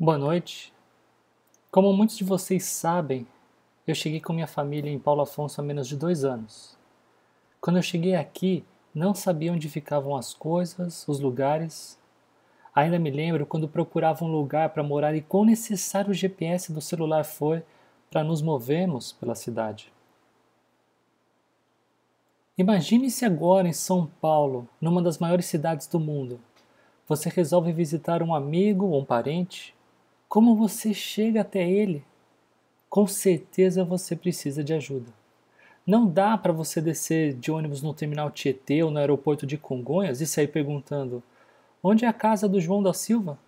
Boa noite. Como muitos de vocês sabem, eu cheguei com minha família em Paulo Afonso há menos de 2 anos. Quando eu cheguei aqui, não sabia onde ficavam as coisas, os lugares. Ainda me lembro quando procurava um lugar para morar e quão necessário o GPS do celular foi para nos movermos pela cidade. Imagine se agora em São Paulo, numa das maiores cidades do mundo, você resolve visitar um amigo ou um parente. Como você chega até ele? Com certeza você precisa de ajuda. Não dá para você descer de ônibus no terminal Tietê ou no aeroporto de Congonhas e sair perguntando: onde é a casa do João da Silva?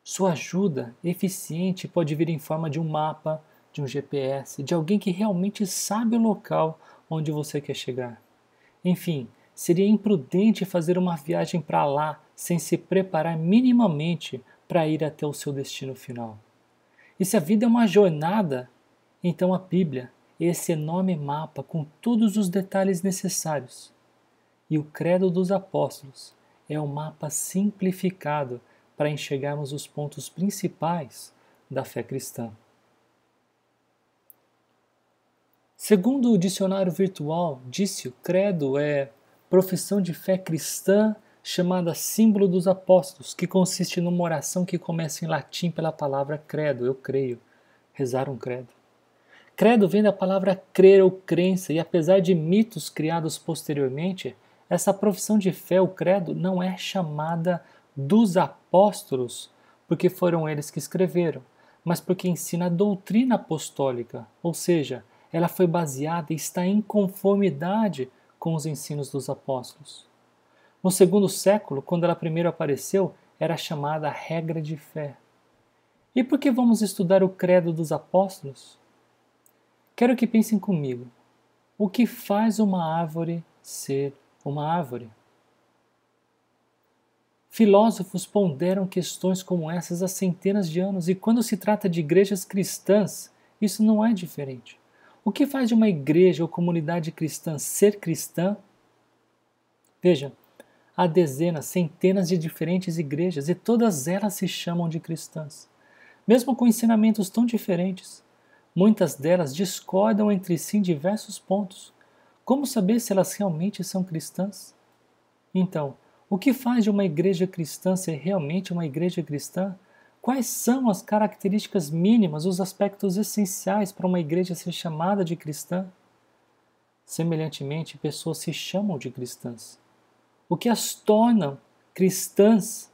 Sua ajuda eficiente pode vir em forma de um mapa, de um GPS, de alguém que realmente sabe o local onde você quer chegar. Enfim, seria imprudente fazer uma viagem para lá sem se preparar minimamente para ir até o seu destino final. E se a vida é uma jornada, então a Bíblia é esse enorme mapa com todos os detalhes necessários. E o Credo dos Apóstolos é um mapa simplificado para enxergarmos os pontos principais da fé cristã. Segundo o dicionário virtual, disse o Credo é profissão de fé cristã chamada símbolo dos apóstolos, que consiste numa oração que começa em latim pela palavra credo, eu creio, rezar um credo. Credo vem da palavra crer ou crença, e apesar de mitos criados posteriormente, essa profissão de fé, o credo, não é chamada dos apóstolos porque foram eles que escreveram, mas porque ensina a doutrina apostólica, ou seja, ela foi baseada e está em conformidade com os ensinos dos apóstolos. No segundo século, quando ela primeiro apareceu, era chamada regra de fé. E por que vamos estudar o credo dos apóstolos? Quero que pensem comigo. O que faz uma árvore ser uma árvore? Filósofos ponderam questões como essas há centenas de anos, e quando se trata de igrejas cristãs, isso não é diferente. O que faz de uma igreja ou comunidade cristã ser cristã? Veja, há dezenas, centenas de diferentes igrejas e todas elas se chamam de cristãs, mesmo com ensinamentos tão diferentes. Muitas delas discordam entre si em diversos pontos. Como saber se elas realmente são cristãs? Então, o que faz de uma igreja cristã ser realmente uma igreja cristã? Quais são as características mínimas, os aspectos essenciais para uma igreja ser chamada de cristã? Semelhantemente, pessoas se chamam de cristãs. O que as tornam cristãs?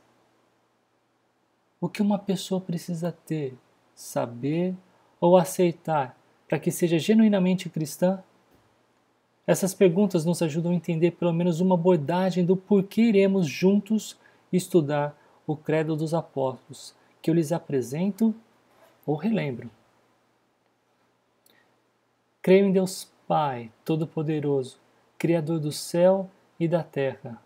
O que uma pessoa precisa ter, saber ou aceitar para que seja genuinamente cristã? Essas perguntas nos ajudam a entender pelo menos uma abordagem do porquê iremos juntos estudar o Credo dos Apóstolos, que eu lhes apresento ou relembro. Creio em Deus Pai Todo-Poderoso, Criador do céu e da terra,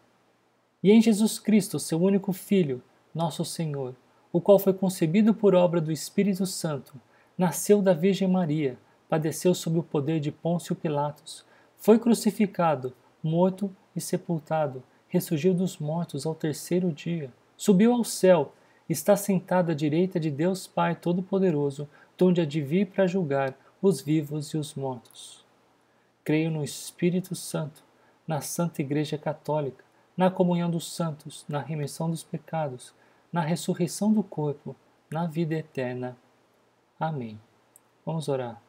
e em Jesus Cristo, seu único Filho, nosso Senhor, o qual foi concebido por obra do Espírito Santo, nasceu da Virgem Maria, padeceu sob o poder de Pôncio Pilatos, foi crucificado, morto e sepultado, ressurgiu dos mortos ao terceiro dia, subiu ao céu, está sentado à direita de Deus Pai Todo-Poderoso, donde há de vir para julgar os vivos e os mortos. Creio no Espírito Santo, na Santa Igreja Católica, na comunhão dos santos, na remissão dos pecados, na ressurreição do corpo, na vida eterna. Amém. Vamos orar.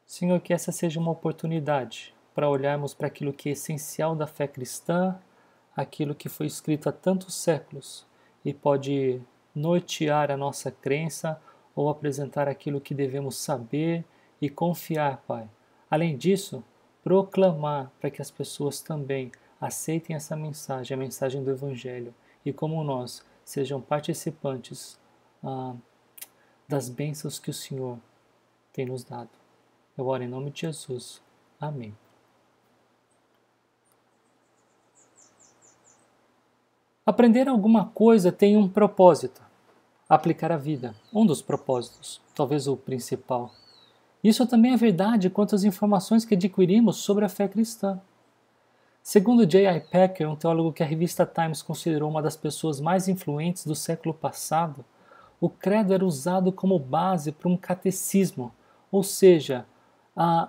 Senhor, que essa seja uma oportunidade para olharmos para aquilo que é essencial da fé cristã, aquilo que foi escrito há tantos séculos e pode nortear a nossa crença ou apresentar aquilo que devemos saber e confiar, Pai. Além disso, proclamar para que as pessoas também aceitem essa mensagem, a mensagem do Evangelho, e como nós sejam participantes das bênçãos que o Senhor tem nos dado. Eu oro em nome de Jesus. Amém. Aprender alguma coisa tem um propósito: aplicar a vida. Um dos propósitos, talvez o principal. Isso também é verdade quanto às informações que adquirimos sobre a fé cristã. Segundo J.I. Packer, um teólogo que a revista Times considerou uma das pessoas mais influentes do século passado, o credo era usado como base para um catecismo, ou seja,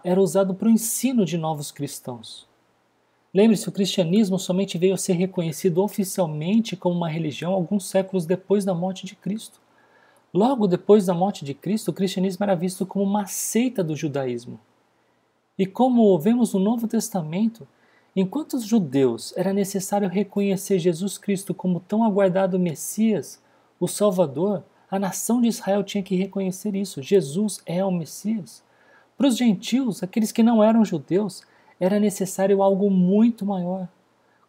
era usado para o ensino de novos cristãos. Lembre-se, o cristianismo somente veio a ser reconhecido oficialmente como uma religião alguns séculos depois da morte de Cristo. Logo depois da morte de Cristo, o cristianismo era visto como uma seita do judaísmo. E como vemos no Novo Testamento, enquanto os judeus era necessário reconhecer Jesus Cristo como tão aguardado Messias, o Salvador, a nação de Israel tinha que reconhecer isso. Jesus é o Messias. Para os gentios, aqueles que não eram judeus, era necessário algo muito maior.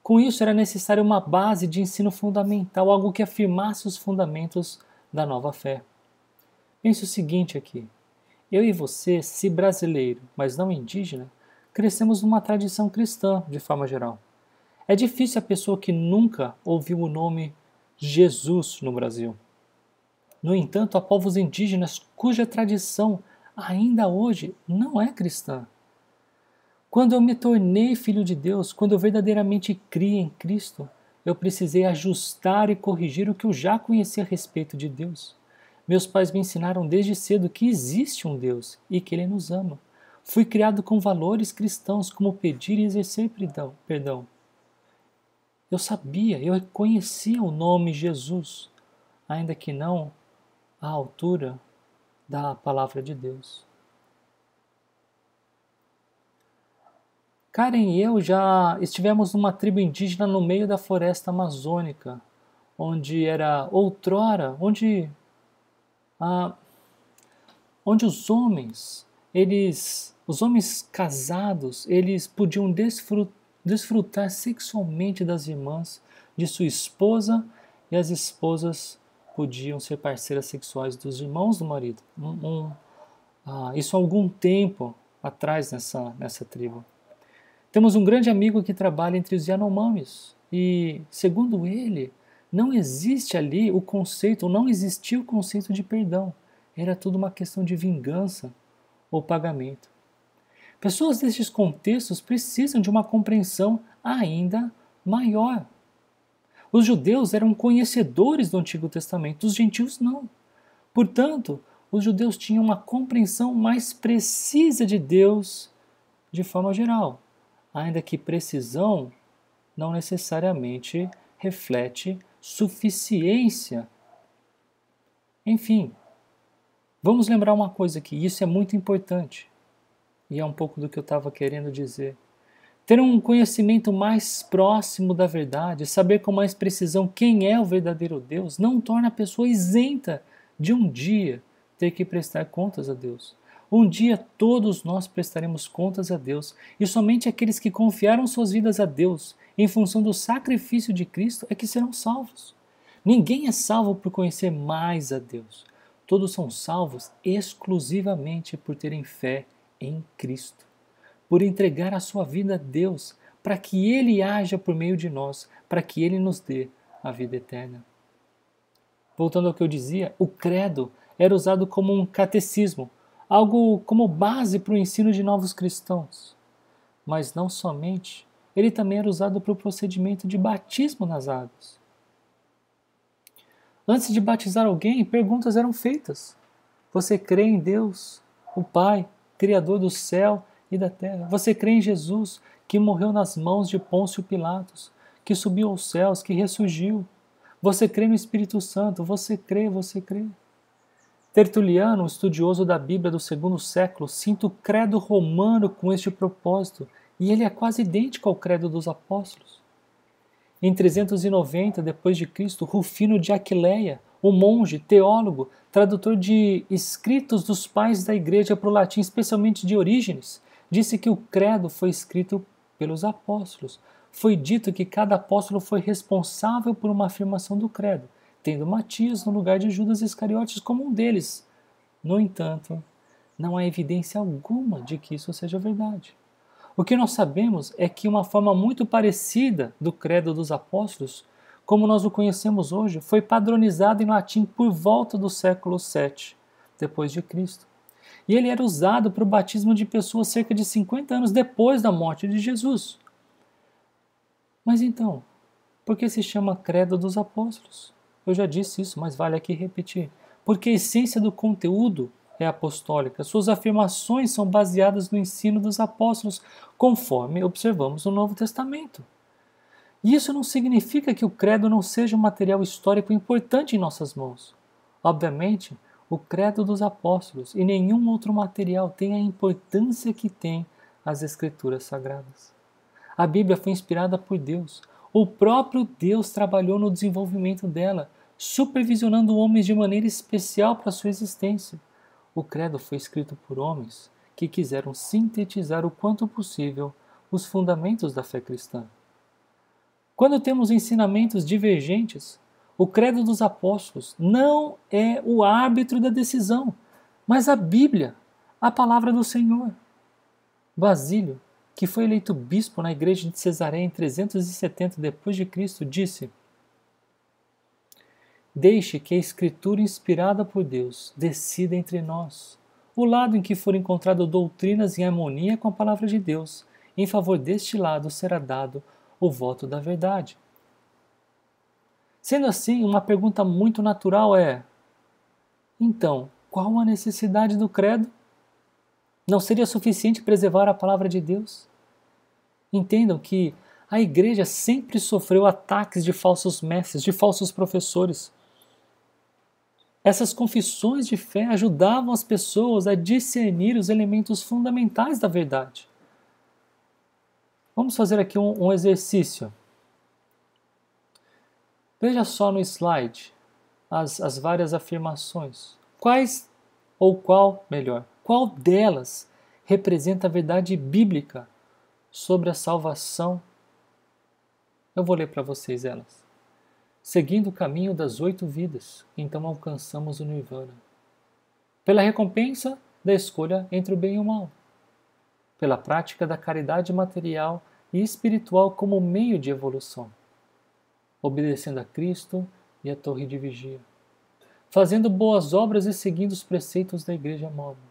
Com isso, era necessário uma base de ensino fundamental, algo que afirmasse os fundamentos da nova fé. Pense o seguinte aqui. Eu e você, se brasileiro, mas não indígena, crescemos numa tradição cristã, de forma geral. É difícil a pessoa que nunca ouviu o nome Jesus no Brasil. No entanto, há povos indígenas cuja tradição ainda hoje não é cristã. Quando eu me tornei filho de Deus, quando eu verdadeiramente criei em Cristo, eu precisei ajustar e corrigir o que eu já conhecia a respeito de Deus. Meus pais me ensinaram desde cedo que existe um Deus e que Ele nos ama. Fui criado com valores cristãos como pedir e exercer perdão. Eu sabia, eu conhecia o nome Jesus, ainda que não à altura da palavra de Deus. Karen e eu já estivemos numa tribo indígena no meio da floresta amazônica, onde era outrora, onde os homens casados, eles podiam desfrutar sexualmente das irmãs de sua esposa e as esposas podiam ser parceiras sexuais dos irmãos do marido. Isso há algum tempo atrás nessa tribo. Temos um grande amigo que trabalha entre os Yanomamis e, segundo ele, não existe ali o conceito, ou não existia o conceito de perdão. Era tudo uma questão de vingança ou pagamento. Pessoas destes contextos precisam de uma compreensão ainda maior. Os judeus eram conhecedores do Antigo Testamento, os gentios não. Portanto, os judeus tinham uma compreensão mais precisa de Deus de forma geral, ainda que precisão não necessariamente reflete suficiência. Enfim, vamos lembrar uma coisa aqui, isso é muito importante, e é um pouco do que eu estava querendo dizer. Ter um conhecimento mais próximo da verdade, saber com mais precisão quem é o verdadeiro Deus, não torna a pessoa isenta de um dia ter que prestar contas a Deus. Um dia todos nós prestaremos contas a Deus, e somente aqueles que confiaram suas vidas a Deus em função do sacrifício de Cristo é que serão salvos. Ninguém é salvo por conhecer mais a Deus. Todos são salvos exclusivamente por terem fé em Cristo, por entregar a sua vida a Deus, para que Ele haja por meio de nós, para que Ele nos dê a vida eterna. Voltando ao que eu dizia, o credo era usado como um catecismo, algo como base para o ensino de novos cristãos. Mas não somente, ele também era usado para o procedimento de batismo nas águas. Antes de batizar alguém, perguntas eram feitas. Você crê em Deus, o Pai, Criador do céu e da terra? Você crê em Jesus, que morreu nas mãos de Pôncio Pilatos, que subiu aos céus, que ressurgiu? Você crê no Espírito Santo? Você crê, você crê. Tertuliano, um estudioso da Bíblia do segundo século, cita o credo romano com este propósito, e ele é quase idêntico ao credo dos apóstolos. Em 390 d.C., Rufino de Aquileia, um monge, teólogo, tradutor de escritos dos pais da igreja para o latim, especialmente de Orígenes, disse que o credo foi escrito pelos apóstolos. Foi dito que cada apóstolo foi responsável por uma afirmação do credo, tendo Matias no lugar de Judas Iscariotes como um deles. No entanto, não há evidência alguma de que isso seja verdade. O que nós sabemos é que uma forma muito parecida do credo dos apóstolos, como nós o conhecemos hoje, foi padronizado em latim por volta do século VII depois de Cristo. E ele era usado para o batismo de pessoas cerca de 50 anos depois da morte de Jesus. Mas então, por que se chama credo dos apóstolos? Eu já disse isso, mas vale aqui repetir. porque a essência do conteúdo é apostólica. Suas afirmações são baseadas no ensino dos apóstolos, conforme observamos no Novo Testamento. E isso não significa que o credo não seja um material histórico importante em nossas mãos. Obviamente, o credo dos apóstolos e nenhum outro material tem a importância que tem as Escrituras Sagradas. A Bíblia foi inspirada por Deus. O próprio Deus trabalhou no desenvolvimento dela, supervisionando homens de maneira especial para sua existência. O credo foi escrito por homens que quiseram sintetizar o quanto possível os fundamentos da fé cristã. Quando temos ensinamentos divergentes, o credo dos apóstolos não é o árbitro da decisão, mas a Bíblia, a palavra do Senhor. Basílio, que foi eleito bispo na igreja de Cesareia em 370 d.C., disse: "Deixe que a Escritura inspirada por Deus decida entre nós, o lado em que for encontrado doutrinas em harmonia com a palavra de Deus. Em favor deste lado será dado o voto da verdade." Sendo assim, uma pergunta muito natural é: então, qual a necessidade do credo? Não seria suficiente preservar a palavra de Deus? Entendam que a igreja sempre sofreu ataques de falsos mestres, de falsos professores. Essas confissões de fé ajudavam as pessoas a discernir os elementos fundamentais da verdade. Vamos fazer aqui um exercício. Veja só no slide as várias afirmações. Qual delas representa a verdade bíblica sobre a salvação? Eu vou ler para vocês elas. Seguindo o caminho das 8 vidas, então alcançamos o Nirvana. Pela recompensa da escolha entre o bem e o mal. Pela prática da caridade material e espiritual como meio de evolução. Obedecendo a Cristo e a torre de vigia. Fazendo boas obras e seguindo os preceitos da Igreja Móvel.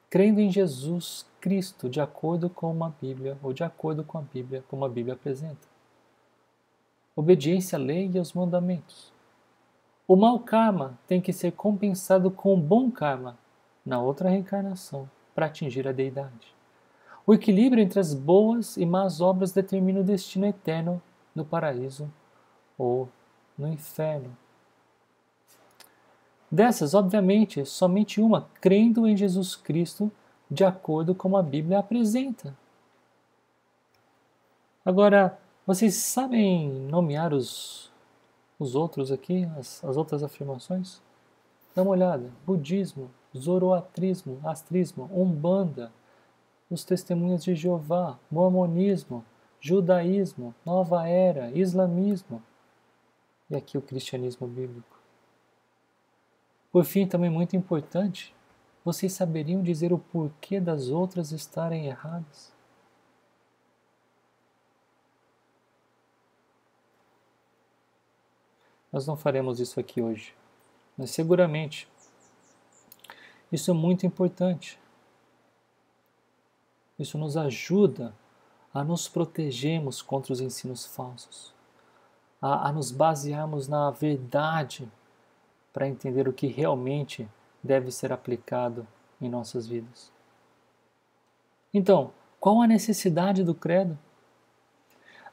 Crendo em Jesus Cristo de acordo com a Bíblia, ou de acordo com a Bíblia, como a Bíblia apresenta. Obediência à lei e aos mandamentos. O mau karma tem que ser compensado com o bom karma na outra reencarnação para atingir a deidade. O equilíbrio entre as boas e más obras determina o destino eterno no paraíso ou no inferno. Dessas, obviamente, somente uma, crendo em Jesus Cristo de acordo com a Bíblia apresenta. Agora, vocês sabem nomear os outros aqui, as outras afirmações? Dá uma olhada. Budismo, zoroatrismo, astrismo, umbanda, os testemunhas de Jeová, mormonismo, judaísmo, nova era, islamismo e aqui o cristianismo bíblico. Por fim, também muito importante, vocês saberiam dizer o porquê das outras estarem erradas? Nós não faremos isso aqui hoje, mas seguramente isso é muito importante. Isso nos ajuda a nos protegermos contra os ensinos falsos, a nos basearmos na verdade para entender o que realmente deve ser aplicado em nossas vidas. Então, qual a necessidade do credo?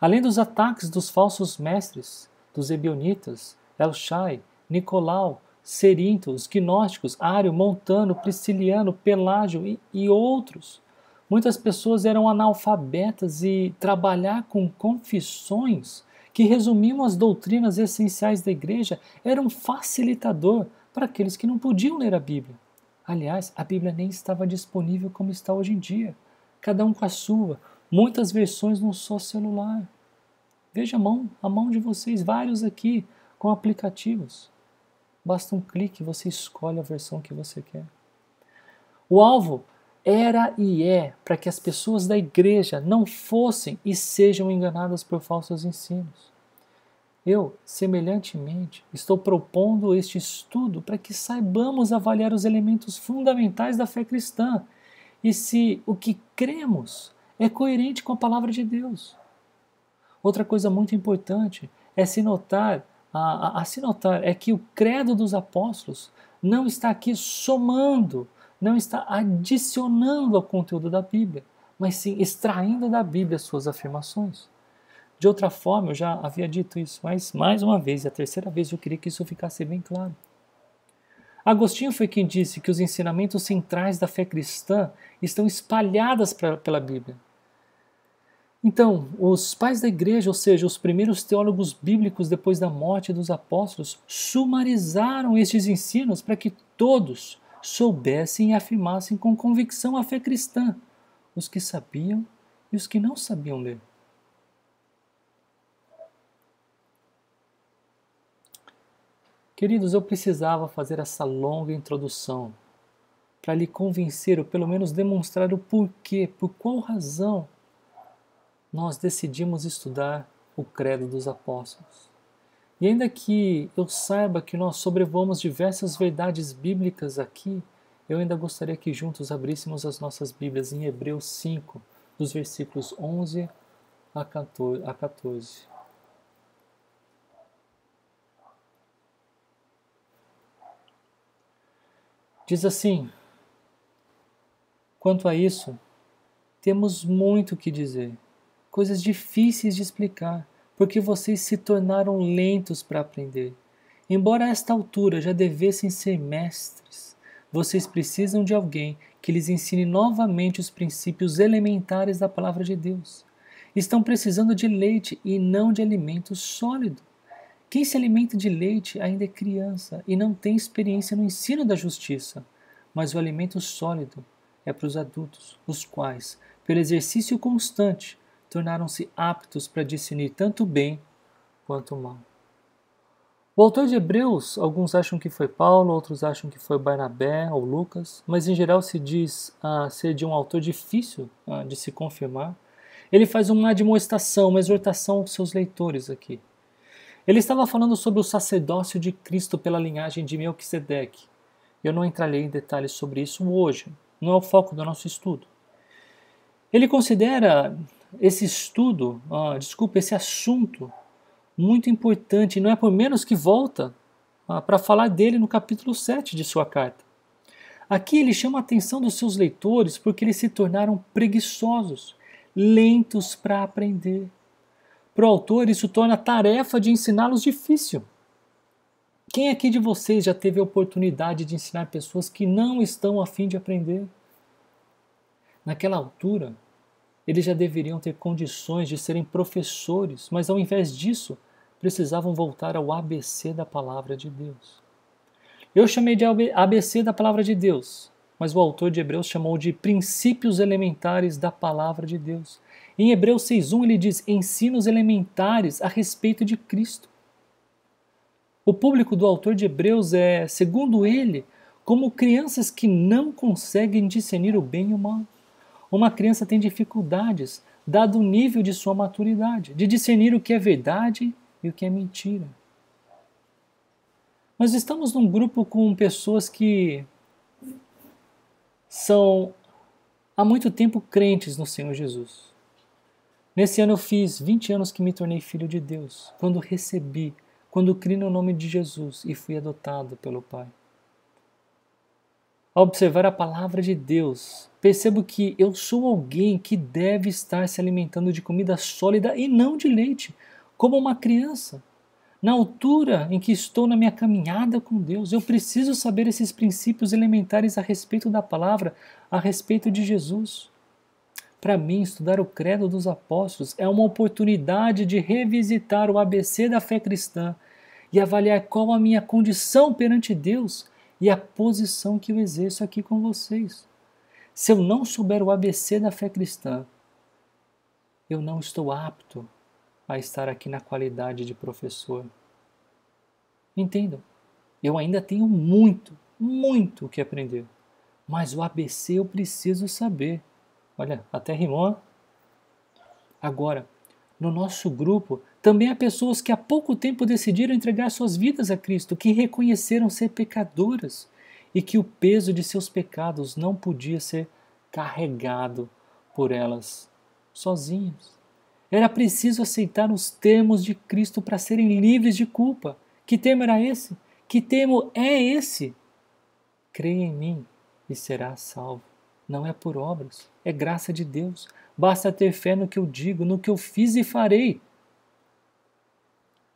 Além dos ataques dos falsos mestres, dos ebionitas, Elshai, Nicolau, Cerinto, os gnósticos, Ário, Montano, Prisciliano, Pelágio e outros, muitas pessoas eram analfabetas e trabalhar com confissões que resumiam as doutrinas essenciais da igreja era um facilitador para aqueles que não podiam ler a Bíblia. Aliás, a Bíblia nem estava disponível como está hoje em dia, cada um com a sua, muitas versões num só celular. Veja a mão de vocês, vários aqui com aplicativos. Basta um clique e você escolhe a versão que você quer. O alvo era e é para que as pessoas da igreja não fossem e sejam enganadas por falsos ensinos. Eu, semelhantemente, estou propondo este estudo para que saibamos avaliar os elementos fundamentais da fé cristã e se o que cremos é coerente com a palavra de Deus. Outra coisa muito importante é se notar a se notar é que o credo dos apóstolos não está aqui somando, não está adicionando ao conteúdo da Bíblia, mas sim extraindo da Bíblia as suas afirmações. De outra forma, eu já havia dito isso, mas mais uma vez, e a terceira vez, eu queria que isso ficasse bem claro. Agostinho foi quem disse que os ensinamentos centrais da fé cristã estão espalhados pela Bíblia. Então, os pais da igreja, ou seja, os primeiros teólogos bíblicos depois da morte dos apóstolos, sumarizaram estes ensinos para que todos soubessem e afirmassem com convicção a fé cristã, os que sabiam e os que não sabiam ler. Queridos, eu precisava fazer essa longa introdução para lhe convencer, ou pelo menos demonstrar o porquê, por qual razão nós decidimos estudar o Credo dos Apóstolos. E ainda que eu saiba que nós sobrevoamos diversas verdades bíblicas aqui, eu ainda gostaria que juntos abríssemos as nossas Bíblias em Hebreus 5, dos versículos 11 a 14. Diz assim: quanto a isso, temos muito que dizer, coisas difíceis de explicar, porque vocês se tornaram lentos para aprender. Embora a esta altura já devessem ser mestres, vocês precisam de alguém que lhes ensine novamente os princípios elementares da palavra de Deus. Estão precisando de leite e não de alimento sólido. Quem se alimenta de leite ainda é criança e não tem experiência no ensino da justiça, mas o alimento sólido é para os adultos, os quais, pelo exercício constante, tornaram-se aptos para discernir tanto o bem quanto o mal. O autor de Hebreus, alguns acham que foi Paulo, outros acham que foi Barnabé ou Lucas, mas em geral se diz ser de um autor difícil de se confirmar. Ele faz uma admoestação, uma exortação aos seus leitores aqui. Ele estava falando sobre o sacerdócio de Cristo pela linhagem de Melquisedeque. Eu não entrarei em detalhes sobre isso hoje, não é o foco do nosso estudo. Ele considera esse estudo, esse assunto muito importante, e não é por menos que volta para falar dele no capítulo 7 de sua carta. Aqui ele chama a atenção dos seus leitores porque eles se tornaram preguiçosos, lentos para aprender. Para o autor, isso torna a tarefa de ensiná-los difícil. Quem aqui de vocês já teve a oportunidade de ensinar pessoas que não estão a fim de aprender? Naquela altura, eles já deveriam ter condições de serem professores, mas ao invés disso, precisavam voltar ao ABC da Palavra de Deus. Eu chamei de ABC da Palavra de Deus, mas o autor de Hebreus chamou de princípios elementares da Palavra de Deus. Em Hebreus 6.1 ele diz ensinos elementares a respeito de Cristo. O público do autor de Hebreus é, segundo ele, como crianças que não conseguem discernir o bem e o mal. Uma criança tem dificuldades, dado o nível de sua maturidade, de discernir o que é verdade e o que é mentira. Nós estamos num grupo com pessoas que são há muito tempo crentes no Senhor Jesus. Nesse ano eu fiz 20 anos que me tornei filho de Deus, quando criei no nome de Jesus e fui adotado pelo Pai. Ao observar a palavra de Deus, percebo que eu sou alguém que deve estar se alimentando de comida sólida e não de leite, como uma criança. Na altura em que estou na minha caminhada com Deus, eu preciso saber esses princípios elementares a respeito da palavra, a respeito de Jesus. Para mim, estudar o Credo dos Apóstolos é uma oportunidade de revisitar o ABC da fé cristã e avaliar qual a minha condição perante Deus e a posição que eu exerço aqui com vocês. Se eu não souber o ABC da fé cristã, eu não estou apto a estar aqui na qualidade de professor. Entendam, eu ainda tenho muito o que aprender, mas o ABC eu preciso saber. Olha, até rimou. Agora, no nosso grupo, também há pessoas que há pouco tempo decidiram entregar suas vidas a Cristo, que reconheceram ser pecadoras e que o peso de seus pecados não podia ser carregado por elas sozinhas. Era preciso aceitar os termos de Cristo para serem livres de culpa. Que termo era esse? Que termo é esse? Creia em mim e serás salvo. Não é por obras, é graça de Deus. Basta ter fé no que eu digo, no que eu fiz e farei.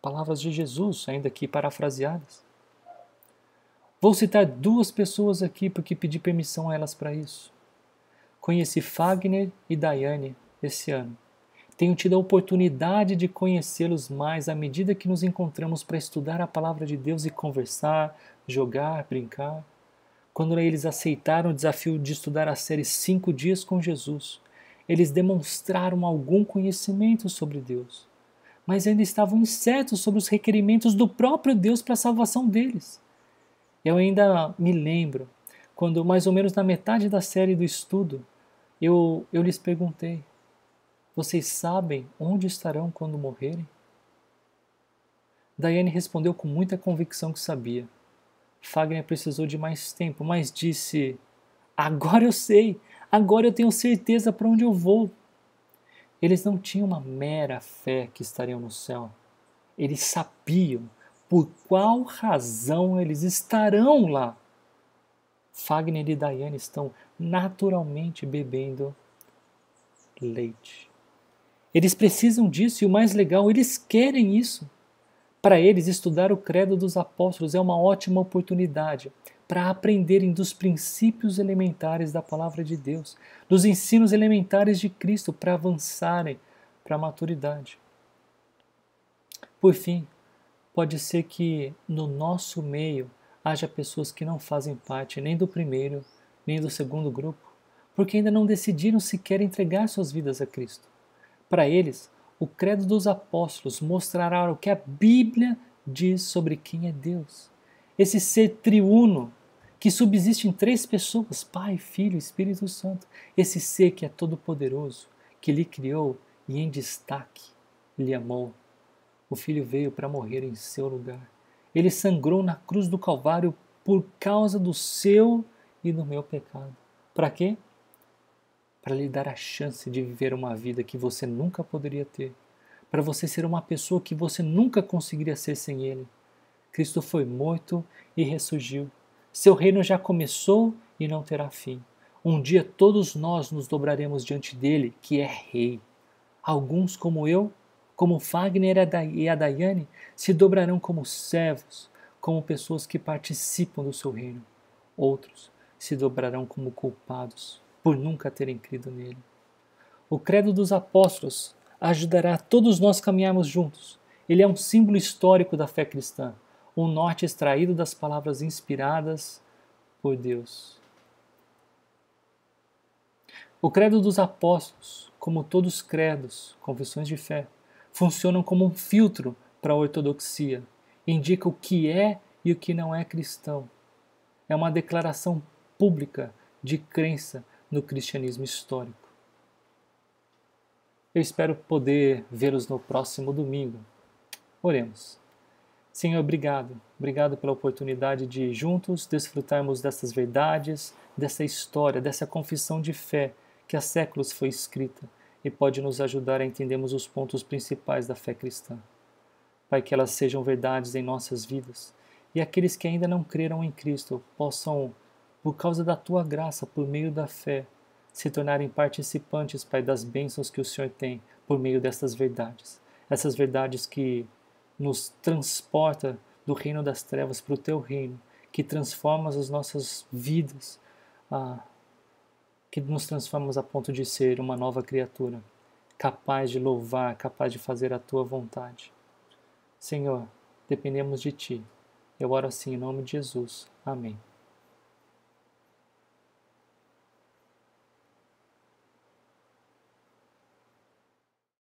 Palavras de Jesus, ainda aqui parafraseadas. Vou citar 2 pessoas aqui porque pedi permissão a elas para isso. Conheci Fagner e Daiane esse ano. Tenho tido a oportunidade de conhecê-los mais à medida que nos encontramos para estudar a palavra de Deus e conversar, jogar, brincar. Quando eles aceitaram o desafio de estudar a série 5 Dias com Jesus, eles demonstraram algum conhecimento sobre Deus, mas ainda estavam incertos sobre os requerimentos do próprio Deus para a salvação deles. Eu ainda me lembro, quando mais ou menos na metade da série do estudo, eu lhes perguntei: vocês sabem onde estarão quando morrerem? Daiane respondeu com muita convicção que sabia. Fagner precisou de mais tempo, mas disse: agora eu sei, agora eu tenho certeza para onde eu vou. Eles não tinham uma mera fé que estariam no céu. Eles sabiam por qual razão eles estarão lá. Fagner e Daiane estão naturalmente bebendo leite. Eles precisam disso e o mais legal, eles querem isso. Para eles, estudar o Credo dos Apóstolos é uma ótima oportunidade para aprenderem dos princípios elementares da Palavra de Deus, dos ensinos elementares de Cristo para avançarem para a maturidade. Por fim, pode ser que no nosso meio haja pessoas que não fazem parte nem do primeiro nem do segundo grupo, porque ainda não decidiram se querem entregar suas vidas a Cristo. Para eles, o Credo dos Apóstolos mostrará o que a Bíblia diz sobre quem é Deus. Esse ser triuno, que subsiste em 3 pessoas, Pai, Filho e Espírito Santo. Esse ser que é todo-poderoso, que lhe criou e em destaque lhe amou. O Filho veio para morrer em seu lugar. Ele sangrou na cruz do Calvário por causa do seu e do meu pecado. Para quê? Para lhe dar a chance de viver uma vida que você nunca poderia ter, para você ser uma pessoa que você nunca conseguiria ser sem Ele. Cristo foi morto e ressurgiu. Seu reino já começou e não terá fim. Um dia todos nós nos dobraremos diante dele, que é Rei. Alguns, como eu, como Fagner e a Daiane, se dobrarão como servos, como pessoas que participam do seu reino. Outros se dobrarão como culpados, por nunca terem crido nele. O Credo dos Apóstolos ajudará todos nós a caminharmos juntos. Ele é um símbolo histórico da fé cristã, um norte extraído das palavras inspiradas por Deus. O Credo dos Apóstolos, como todos os credos, confissões de fé, funcionam como um filtro para a ortodoxia. Indica o que é e o que não é cristão. É uma declaração pública de crença no cristianismo histórico. Eu espero poder vê-los no próximo domingo. Oremos. Senhor, obrigado. Obrigado pela oportunidade de juntos desfrutarmos dessas verdades, dessa história, dessa confissão de fé que há séculos foi escrita e pode nos ajudar a entendermos os pontos principais da fé cristã. Pai, que elas sejam verdades em nossas vidas e aqueles que ainda não creram em Cristo possam, por causa da Tua graça, por meio da fé, se tornarem participantes, Pai, das bênçãos que o Senhor tem por meio dessas verdades. Essas verdades que nos transporta do reino das trevas para o Teu reino, que transforma as nossas vidas, que nos transformamos a ponto de ser uma nova criatura, capaz de louvar, capaz de fazer a Tua vontade. Senhor, dependemos de Ti. Eu oro assim em nome de Jesus. Amém.